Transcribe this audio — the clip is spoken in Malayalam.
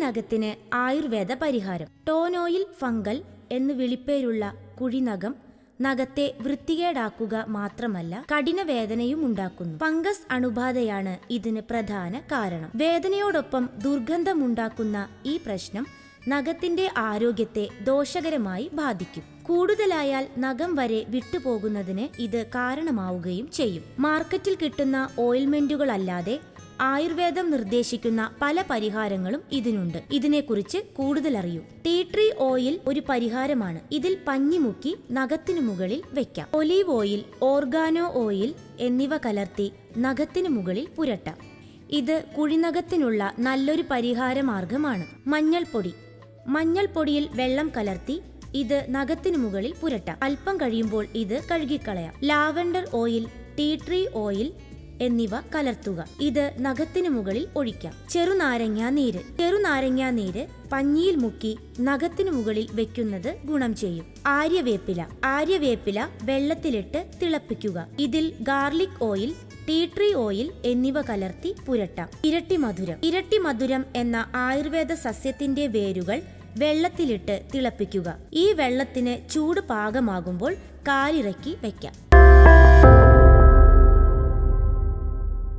കുഴിനഖത്തിന് ആയുർവേദ പരിഹാരം. ടോനോയിൽ ഫംഗൽ എന്ന് വിളിപ്പേരുള്ള കുഴിനഖം നഖത്തെ വൃത്തികേടാക്കുക മാത്രമല്ല കഠിനവേദനയും ഉണ്ടാക്കുന്നു. ഫംഗസ് അണുബാധയാണ് ഇതിന് പ്രധാന കാരണം. വേദനയോടൊപ്പം ദുർഗന്ധമുണ്ടാക്കുന്ന ഈ പ്രശ്നം നഖത്തിന്റെ ആരോഗ്യത്തെ ദോഷകരമായി ബാധിക്കും. കൂടുതലായാൽ നഖം വരെ വിട്ടുപോകുന്നതിന് ഇത് കാരണമാവുകയും ചെയ്യും. മാർക്കറ്റിൽ കിട്ടുന്ന ഓയിൽമെന്റുകളല്ലാതെ ആയുർവേദം നിർദ്ദേശിക്കുന്ന പല പരിഹാരങ്ങളും ഇതിനുണ്ട്. ഇതിനെക്കുറിച്ച് കൂടുതൽ അറിയൂ. ടീ ട്രീ ഓയിൽ ഒരു പരിഹാരമാണ്. ഇതിൽ പഞ്ഞിമുക്കി നഖത്തിനു മുകളിൽ വെക്കാം. ഒലീവ് ഓയിൽ, ഓർഗാനോ ഓയിൽ എന്നിവ കലർത്തി നഖത്തിനു മുകളിൽ പുരട്ടാം. ഇത് കുഴിനഖത്തിനുള്ള നല്ലൊരു പരിഹാര മാർഗമാണ്. മഞ്ഞൾപ്പൊടിയിൽ വെള്ളം കലർത്തി ഇത് നഖത്തിനു മുകളിൽ പുരട്ടാം. അല്പം കഴിയുമ്പോൾ ഇത് കഴുകിക്കളയാം. Lavender oil, tea tree oil എന്നിവ കലർത്തുക. ഇത് നഖത്തിനു മുകളിൽ ഒഴിക്കാം. ചെറുനാരങ്ങാ നീര് പഞ്ഞിയിൽ മുക്കി നഖത്തിനു മുകളിൽ വെക്കുന്നത് ഗുണം ചെയ്യും. ആര്യവേപ്പില വെള്ളത്തിലിട്ട് തിളപ്പിക്കുക. ഇതിൽ garlic oil, tea tree oil എന്നിവ കലർത്തി പുരട്ടാം. ഇരട്ടിമധുരം എന്ന ആയുർവേദ സസ്യത്തിന്റെ വേരുകൾ വെള്ളത്തിലിട്ട് തിളപ്പിക്കുക. ഈ വെള്ളത്തിന് ചൂട് പാകമാകുമ്പോൾ കാലിറക്കി വെക്കാം.